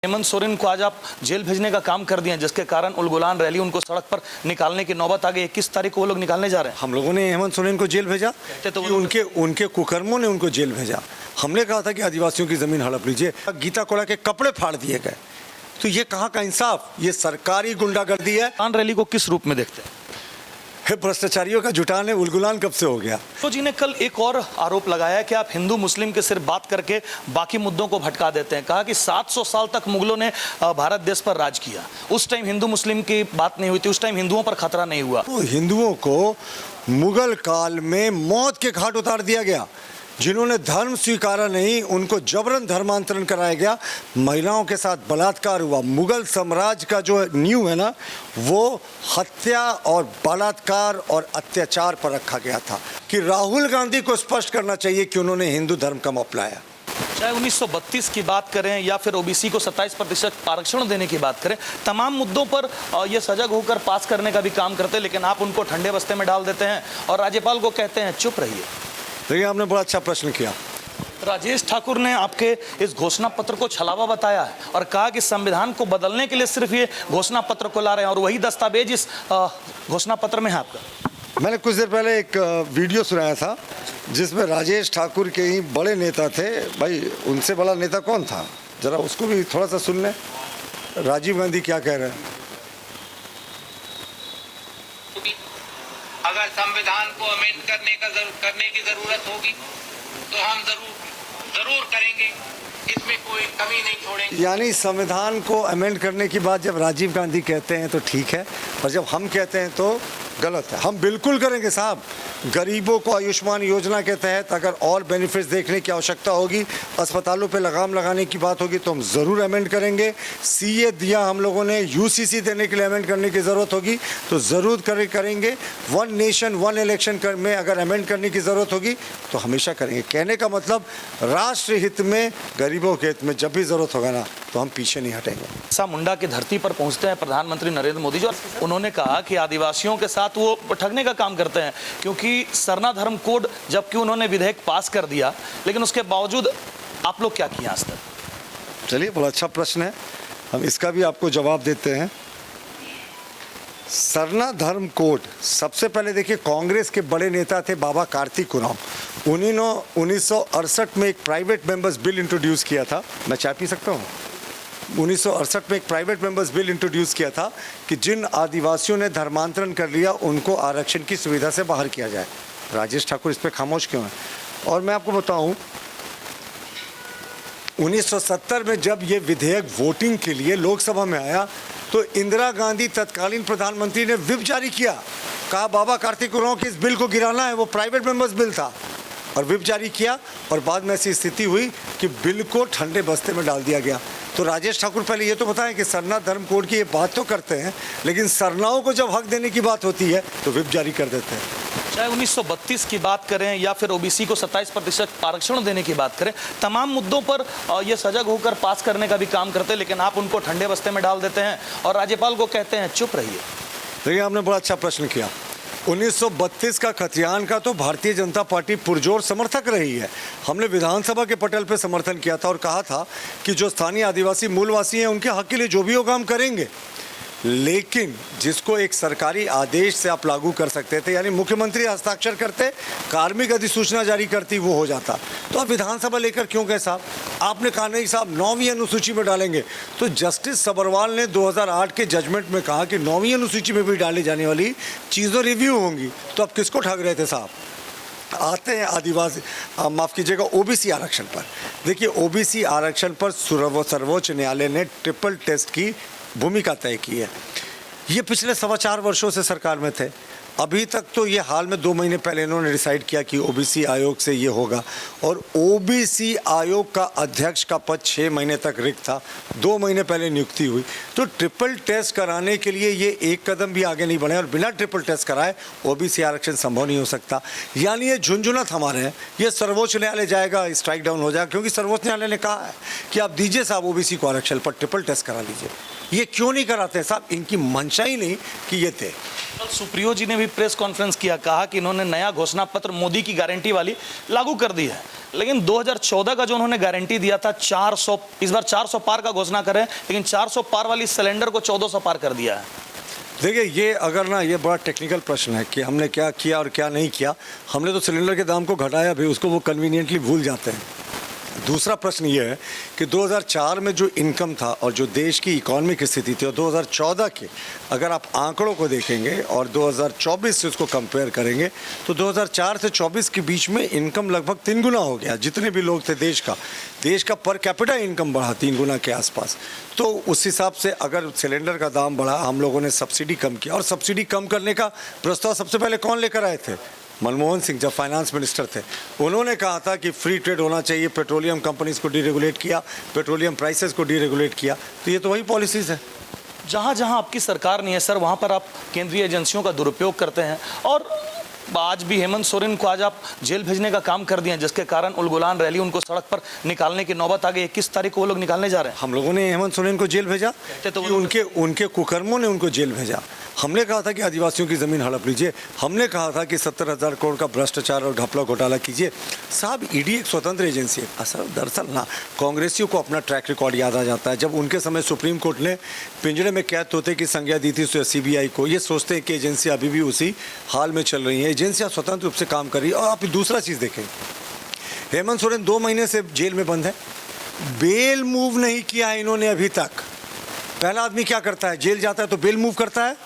हेमंत सोरेन को आज आप जेल भेजने का काम कर दिए, जिसके कारण उलगुलान रैली उनको सड़क पर निकालने की नौबत आ गई। 21 तारीख को वो लोग निकालने जा रहे हैं। हम लोगों ने हेमंत सोरेन को जेल भेजा तो उनके कुकर्मों ने उनको जेल भेजा। हमने कहा था कि आदिवासियों की जमीन हड़प लीजिए, गीता कोड़ा के कपड़े फाड़ दिए गए। तो ये कहाँ का इंसाफ, ये सरकारी गुंडागर्दी है। रैली को किस रूप में देखते हैं? भ्रष्टाचारियों का जुटान है। उलगुलान कब से हो गया? तो जी ने कल एक और आरोप लगाया कि आप हिंदू मुस्लिम के सिर्फ बात करके बाकी मुद्दों को भटका देते हैं। कहा कि 700 साल तक मुगलों ने भारत देश पर राज किया, उस टाइम हिंदू मुस्लिम की बात नहीं हुई थी, उस टाइम हिंदुओं पर खतरा नहीं हुआ। तो हिंदुओं को मुगल काल में मौत के घाट उतार दिया गया। जिन्होंने धर्म स्वीकारा नहीं उनको जबरन धर्मांतरण कराया गया। महिलाओं के साथ बलात्कार हुआ। मुगल साम्राज्य का जो नींव है ना, वो हत्या और बलात्कार और अत्याचार पर रखा गया था। कि राहुल गांधी को स्पष्ट करना चाहिए कि उन्होंने हिंदू धर्म कब अपनाया। चाहे 1932 की बात करें या फिर ओबीसी को 27% आरक्षण देने की बात करें, तमाम मुद्दों पर ये सजग होकर पास करने का भी काम करते हैं, लेकिन आप उनको ठंडे बस्ते में डाल देते हैं और राज्यपाल को कहते हैं चुप रहिए। देखिए, आपने बड़ा अच्छा प्रश्न किया। राजेश ठाकुर ने आपके इस घोषणा पत्र को छलावा बताया है और कहा कि संविधान को बदलने के लिए सिर्फ ये घोषणा पत्र को ला रहे हैं और वही दस्तावेज इस घोषणा पत्र में है आपका। मैंने कुछ देर पहले एक वीडियो सुनाया था जिसमें राजेश ठाकुर के ही बड़े नेता थे। भाई, उनसे बड़ा नेता कौन था? जरा उसको भी थोड़ा सा सुन लें। राजीव गांधी क्या कह रहे हैं। अगर संविधान को अमेंड करने की जरूरत होगी तो हम जरूर करेंगे, इसमें कोई कमी नहीं छोड़ेंगे। यानी संविधान को अमेंड करने की बात जब राजीव गांधी कहते हैं तो ठीक है, और जब हम कहते हैं तो गलत है। हम बिल्कुल करेंगे साहब। गरीबों को आयुष्मान योजना के तहत अगर और बेनिफिट्स देखने की आवश्यकता होगी, अस्पतालों पे लगाम लगाने की बात होगी तो हम ज़रूर अमेंड करेंगे। सीए दिया हम लोगों ने, यूसीसी देने के लिए अमेंड करने की ज़रूरत होगी तो ज़रूर करेंगे। वन नेशन वन इलेक्शन में अगर अमेंड करने की ज़रूरत होगी तो हमेशा करेंगे। कहने का मतलब राष्ट्र हित में, गरीबों के हित में जब भी ज़रूरत होगा ना तो हम पीछे नहीं हटेंगे। सा मुंडा की धरती पर पहुंचते हैं प्रधानमंत्री नरेंद्र मोदी जी, उन्होंने कहा कि आदिवासियों के साथ वो ठगने का काम करते हैं, क्योंकि सरना धर्म कोड, जबकि उन्होंने विधेयक पास कर दिया, लेकिन उसके बावजूद आप लोग क्या किए आज तक? चलिए, बड़ा अच्छा प्रश्न है, हम इसका भी आपको जवाब देते हैं। सरना धर्म कोड, सबसे पहले देखिए, कांग्रेस के बड़े नेता थे बाबा कार्तिक उरांव। उन्होंने 1968 में एक प्राइवेट मेंबर्स बिल इंट्रोड्यूस किया था। मैं चाय पी सकता हूँ? 1968 में एक प्राइवेट मेंबर्स बिल इंट्रोड्यूस किया था कि जिन आदिवासियों ने धर्मांतरण कर लिया उनको आरक्षण की सुविधा से बाहर किया जाए। राजेश ठाकुर इस पे खामोश क्यों है? और मैं आपको बताऊं, 1970 में जब ये विधेयक वोटिंग के लिए लोकसभा में आया तो इंदिरा गांधी तत्कालीन प्रधानमंत्री ने व्हिप जारी किया। कहा बाबा कार्तिक उरांव के इस बिल को गिराना है। वो प्राइवेट मेंबर्स बिल था और व्हिप जारी किया, और बाद में ऐसी स्थिति हुई कि बिल को ठंडे बस्ते में डाल दिया गया। तो राजेश ठाकुर पहले ये तो बताएं कि सरना धर्म कोड की ये बात तो करते हैं, लेकिन सरनाओं को जब हक देने की बात होती है तो व्हिप जारी कर देते हैं। चाहे 1932 की बात करें या फिर ओबीसी को 27% आरक्षण देने की बात करें, तमाम मुद्दों पर ये सजग होकर पास करने का भी काम करते हैं, लेकिन आप उनको ठंडे बस्ते में डाल देते हैं और राज्यपाल को कहते हैं चुप रहिए। देखिए, आपने बड़ा अच्छा प्रश्न किया। 1932 का खतियान का तो भारतीय जनता पार्टी पुरजोर समर्थक रही है। हमने विधानसभा के पटल पे समर्थन किया था और कहा था कि जो स्थानीय आदिवासी मूलवासी हैं उनके हक के लिए जो भी वो काम करेंगे, लेकिन जिसको एक सरकारी आदेश से आप लागू कर सकते थे, यानी मुख्यमंत्री हस्ताक्षर करते, कार्मिक अधिसूचना जारी करती, वो हो जाता। तो आप विधानसभा लेकर क्यों गए साहब? आपने कहा नहीं साहब 9वीं अनुसूची में डालेंगे। तो जस्टिस सबरवाल ने 2008 के जजमेंट में कहा कि 9वीं अनुसूची में भी डाली जाने वाली चीज़ों रिव्यू होंगी। तो आप किसको ठग रहे थे साहब? आते हैं आदिवासी, माफ़ कीजिएगा, ओबीसी आरक्षण पर। देखिए, ओबीसी आरक्षण पर सर्वोच्च न्यायालय ने ट्रिपल टेस्ट की भूमिका तय की है। ये पिछले 4.25 वर्षों से सरकार में थे। अभी तक तो ये हाल में 2 महीने पहले इन्होंने डिसाइड किया कि ओबीसी आयोग से ये होगा, और ओबीसी आयोग का अध्यक्ष का पद 6 महीने तक रिक्त था। 2 महीने पहले नियुक्ति हुई। तो ट्रिपल टेस्ट कराने के लिए ये एक कदम भी आगे नहीं बढ़े, और बिना ट्रिपल टेस्ट कराए ओबीसी आरक्षण संभव नहीं हो सकता। यानी ये झुंझुनत हमारे हैं, ये सर्वोच्च न्यायालय जाएगा, स्ट्राइक डाउन हो जाएगा, क्योंकि सर्वोच्च न्यायालय ने कहा है कि आप दीजिए साहब ओबीसी को आरक्षण पर ट्रिपल टेस्ट करा लीजिए। ये क्यों नहीं कराते साहब? इनकी मंशा ही नहीं कि ये थे। कल सुप्रियो जी ने भी प्रेस कॉन्फ्रेंस किया, कहा कि इन्होंने नया घोषणा पत्र मोदी की गारंटी वाली लागू कर दी है। लेकिन 2014 का जो उन्होंने गारंटी दिया था 400, इस बार 400 पार का घोषणा करें, लेकिन 400 पार वाली सिलेंडर को 1400 पार कर दिया है। देखिए, ये अगर ना, ये बड़ा टेक्निकल प्रश्न है कि हमने क्या किया और क्या नहीं किया। हमने तो सिलेंडर के दाम को घटाया भी, उसको वो कन्वीनियंटली भूल जाते हैं। दूसरा प्रश्न ये है कि 2004 में जो इनकम था और जो देश की इकोनॉमिक स्थिति थी, और 2014 के अगर आप आंकड़ों को देखेंगे और 2024 से उसको कंपेयर करेंगे तो 2004 से 24 के बीच में इनकम लगभग 3 गुना हो गया। जितने भी लोग थे देश का पर कैपिटा इनकम बढ़ा 3 गुना के आसपास। तो उस हिसाब से अगर सिलेंडर का दाम बढ़ा, हम लोगों ने सब्सिडी कम किया, और सब्सिडी कम करने का प्रस्ताव सबसे पहले कौन लेकर आए थे? मनमोहन सिंह, जब फाइनेंस मिनिस्टर थे। उन्होंने कहा था कि फ्री ट्रेड होना चाहिए, पेट्रोलियम कंपनीज को डीरेगुलेट किया, पेट्रोलियम प्राइसेस को डीरेगुलेट किया। तो ये तो वही पॉलिसीज़ है। जहां जहां आपकी सरकार नहीं है सर, वहां पर आप केंद्रीय एजेंसियों का दुरुपयोग करते हैं, और आज भी हेमंत सोरेन को आज आप जेल भेजने का काम कर दिए हैं, जिसके कारण उलगुलान रैली उनको सड़क पर निकालने की नौबत आ गई। 21 तारीख को वो लोग निकालने जा रहे हैं। हम लोगों ने हेमंत सोरेन को जेल भेजा तो कि उनके कुकर्मों ने उनको जेल भेजा। हमने कहा था कि आदिवासियों की ज़मीन हड़प लीजिए, हमने कहा था कि 70,000 करोड़ का भ्रष्टाचार और घपला घोटाला कीजिए। साहब, ईडी एक स्वतंत्र एजेंसी है। असल दरअसल ना, कांग्रेसियों को अपना ट्रैक रिकॉर्ड याद आ जाता है। जब उनके समय सुप्रीम कोर्ट ने पिंजड़े में कैद तोते की संज्ञा दी थी सीबीआई को, ये सोचते हैं कि एजेंसियाँ अभी भी उसी हाल में चल रही हैं। एजेंसियाँ स्वतंत्र रूप से काम कर रही है। और आप दूसरा चीज़ देखें, हेमंत सोरेन 2 महीने से जेल में बंद है, बेल मूव नहीं किया है इन्होंने अभी तक। पहला आदमी क्या करता है? जेल जाता है तो बेल मूव करता है।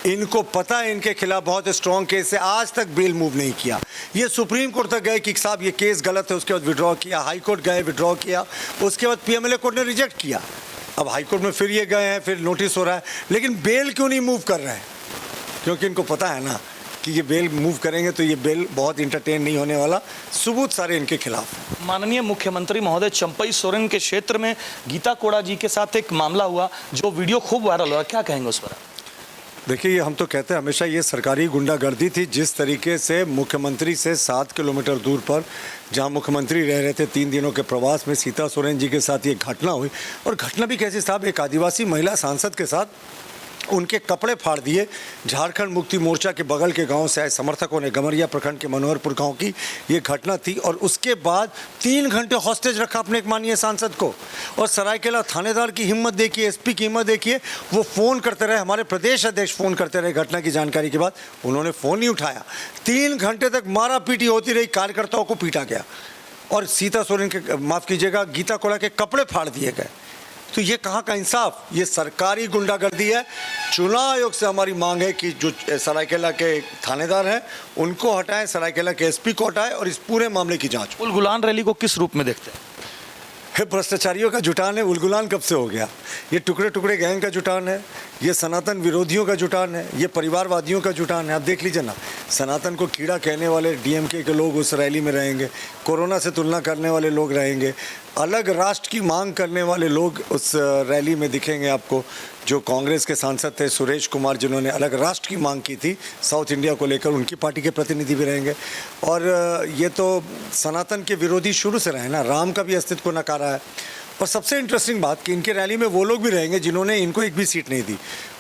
इनको पता है इनके खिलाफ बहुत स्ट्रॉन्ग केस है, आज तक बेल मूव नहीं किया। ये सुप्रीम कोर्ट तक गए कि साहब ये केस गलत है, उसके बाद विड्रॉ किया। हाई कोर्ट गए, विड्रॉ किया, उसके बाद पीएमएलए कोर्ट ने रिजेक्ट किया। अब हाई कोर्ट में फिर ये गए हैं, फिर नोटिस हो रहा है, लेकिन बेल क्यों नहीं मूव कर रहे हैं? क्योंकि इनको पता है ना कि ये बेल मूव करेंगे तो ये बेल बहुत इंटरटेन नहीं होने वाला। सबूत सारे इनके खिलाफ है। माननीय मुख्यमंत्री महोदय, चंपई सोरेन के क्षेत्र में गीता कोड़ा जी के साथ एक मामला हुआ, जो वीडियो खूब वायरल हुआ, क्या कहेंगे उस पर? देखिए, ये हम तो कहते हैं हमेशा, ये सरकारी गुंडागर्दी थी। जिस तरीके से मुख्यमंत्री से 7 किलोमीटर दूर पर, जहां मुख्यमंत्री रह रहे थे 3 दिनों के प्रवास में, सीता सोरेन जी के साथ ये घटना हुई। और घटना भी कैसी साहब, एक आदिवासी महिला सांसद के साथ उनके कपड़े फाड़ दिए। झारखंड मुक्ति मोर्चा के बगल के गांव से आए समर्थकों ने, गमरिया प्रखंड के मनोहरपुर गांव की ये घटना थी। और उसके बाद 3 घंटे हॉस्टेज रखा अपने एक माननीय सांसद को। और सरायकेला थानेदार की हिम्मत देखिए, एसपी की हिम्मत देखिए, वो फ़ोन करते रहे, हमारे प्रदेश अध्यक्ष फ़ोन करते रहे घटना की जानकारी के बाद, उन्होंने फ़ोन नहीं उठाया। 3 घंटे तक मारा पीटी होती रही, कार्यकर्ताओं को पीटा गया। और सीता सोरेन के, माफ़ कीजिएगा, गीता कोड़ा के कपड़े फाड़ दिए गए। तो ये कहाँ का इंसाफ? ये सरकारी गुंडागर्दी है। चुनाव आयोग से हमारी मांग है कि जो सरायकेला के थानेदार हैं उनको हटाएं, सरायकेला के एसपी को हटाएं और इस पूरे मामले की जांच। उलगुलान रैली को किस रूप में देखते हैं? भ्रष्टाचारियों का जुटान है। उलगुलान कब से हो गया? ये टुकड़े टुकड़े गैंग का जुटान है, ये सनातन विरोधियों का जुटान है, ये परिवारवादियों का जुटान है। आप देख लीजिए ना, सनातन को कीड़ा कहने वाले डीएमके के लोग उस रैली में रहेंगे, कोरोना से तुलना करने वाले लोग रहेंगे, अलग राष्ट्र की मांग करने वाले लोग उस रैली में दिखेंगे आपको। जो कांग्रेस के सांसद थे सुरेश कुमार, जिन्होंने अलग राष्ट्र की मांग की थी साउथ इंडिया को लेकर, उनकी पार्टी के प्रतिनिधि भी रहेंगे। और ये तो सनातन के विरोधी शुरू से रहे ना, राम का भी अस्तित्व को नकारा है। और सबसे इंटरेस्टिंग बात कि इनके रैली में वो लोग भी रहेंगे जिन्होंने इनको एक भी सीट नहीं दी।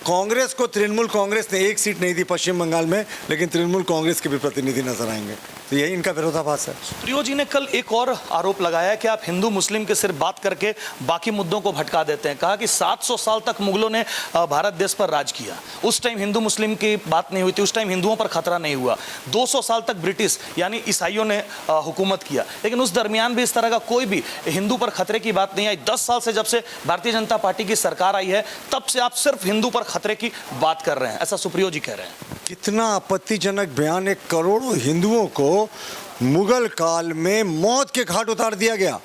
कांग्रेस को तृणमूल कांग्रेस ने 1 सीट नहीं दी पश्चिम बंगाल में, लेकिन तृणमूल कांग्रेस के भी प्रतिनिधि नजर आएंगे। तो यही इनका विरोधाभास है। प्रियो जी ने कल एक और आरोप लगाया कि आप हिंदू मुस्लिम के सिर्फ बात करके बाकी मुद्दों को भटका देते हैं। कहा कि 700 साल तक मुगलों ने भारत देश पर राज किया, उस टाइम हिंदू मुस्लिम की बात नहीं हुई थी, उस टाइम हिंदुओं पर खतरा नहीं हुआ। 200 साल तक ब्रिटिश यानी ईसाइयों ने हुकूमत किया, लेकिन उस दरमियान भी इस तरह का कोई भी हिंदू पर खतरे की बात नहीं आई। 10 साल से जब से भारतीय जनता पार्टी की सरकार आई है, तब से आप सिर्फ हिंदू पर खतरे की बात कर रहे हैं, ऐसा सुप्रियो जी कह रहे हैं। कितना आपत्तिजनक बयान। एक करोड़ों हिंदुओं को मुगल काल में मौत के घाट उतार दिया गया।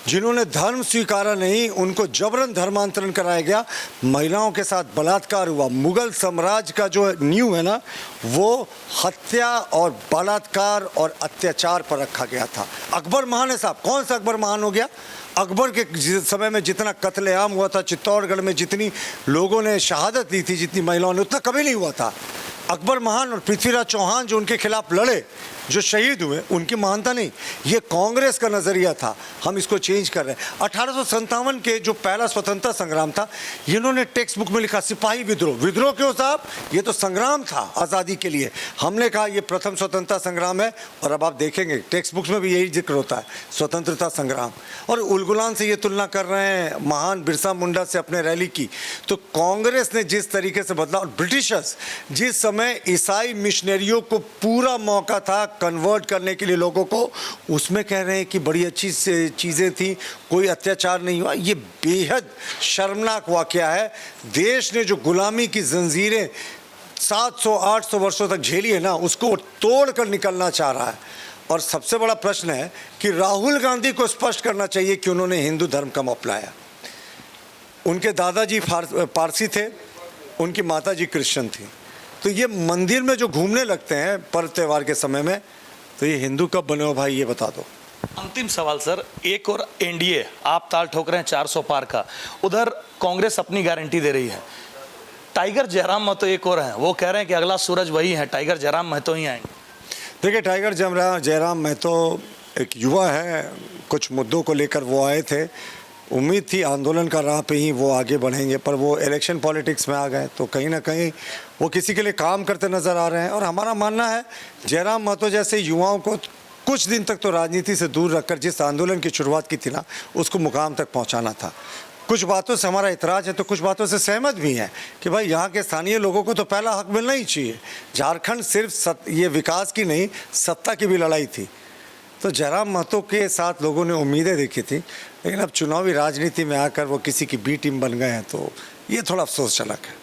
जिन्होंने धर्म स्वीकारा नहीं, उनको जबरन धर्मांतरण कराया गया, महिलाओं के साथ बलात्कार हुआ। मुगल साम्राज्य का जो नींव है ना, वो हत्या और बलात्कार और अत्याचार पर रखा गया था। अकबर महान है साहब। कौन सा अकबर महान हो गया? अकबर के समय में जितना कत्लेआम हुआ था चित्तौड़गढ़ में, जितनी लोगों ने शहादत दी थी, जितनी महिलाओं ने, उतना कभी नहीं हुआ था। अकबर महान। और पृथ्वीराज चौहान जो उनके खिलाफ लड़े, जो शहीद हुए उनकी महानता नहीं, ये कांग्रेस का नज़रिया था, हम इसको चेंज कर रहे हैं। 1857 के जो पहला स्वतंत्रता संग्राम था, इन्होंने टेक्स्ट बुक में लिखा सिपाही विद्रोह। विद्रोह क्यों साहब? ये तो संग्राम था आज़ादी के लिए। हमने कहा ये प्रथम स्वतंत्रता संग्राम है, और अब आप देखेंगे टेक्स्ट बुक्स में भी यही जिक्र होता है, स्वतंत्रता संग्राम। और उलगुलान से ये तुलना कर रहे हैं महान बिरसा मुंडा से अपने रैली की। तो कांग्रेस ने जिस तरीके से बदला, और ब्रिटिशर्स जिस समय ईसाई मिशनरियों को पूरा मौका था कन्वर्ट करने के लिए लोगों को, उसमें कह रहे हैं कि बड़ी अच्छी चीज़ें थी, कोई अत्याचार नहीं हुआ। ये बेहद शर्मनाक वाकया है। देश ने जो गुलामी की जंजीरें 700-800 वर्षों तक झेली है ना, उसको तोड़ कर निकलना चाह रहा है। और सबसे बड़ा प्रश्न है कि राहुल गांधी को स्पष्ट करना चाहिए कि उन्होंने हिंदू धर्म कब अपनाया। उनके दादाजी पारसी थे, उनकी माताजी क्रिश्चियन थी। तो ये मंदिर में जो घूमने लगते हैं पर्व त्यौहार के समय में, तो ये हिंदू कब बने हो भाई, ये बता दो। अंतिम सवाल सर, एक और एनडीए आप ताल ठोक रहे हैं 400 पार का, उधर कांग्रेस अपनी गारंटी दे रही है। टाइगर जयराम महतो एक और हैं, वो कह रहे हैं कि अगला सूरज वही है, टाइगर जयराम महतो ही आएंगे। देखिए, टाइगर जयराम महतो एक युवा है, कुछ मुद्दों को लेकर वो आए थे, उम्मीद थी आंदोलन का राह पे ही वो आगे बढ़ेंगे, पर वो इलेक्शन पॉलिटिक्स में आ गए। तो कहीं ना कहीं वो किसी के लिए काम करते नज़र आ रहे हैं। और हमारा मानना है जयराम महतो जैसे युवाओं को कुछ दिन तक तो राजनीति से दूर रखकर जिस आंदोलन की शुरुआत की थी ना, उसको मुकाम तक पहुंचाना था। कुछ बातों से हमारा इतराज़ है, तो कुछ बातों से सहमत भी हैं कि भाई यहाँ के स्थानीय लोगों को तो पहला हक मिलना ही चाहिए। झारखंड सिर्फ ये विकास की नहीं, सत्ता की भी लड़ाई थी। तो जयराम महतो के साथ लोगों ने उम्मीदें देखी थी, लेकिन अब चुनावी राजनीति में आकर वो किसी की बी टीम बन गए हैं, तो ये थोड़ा अफसोसजनक है।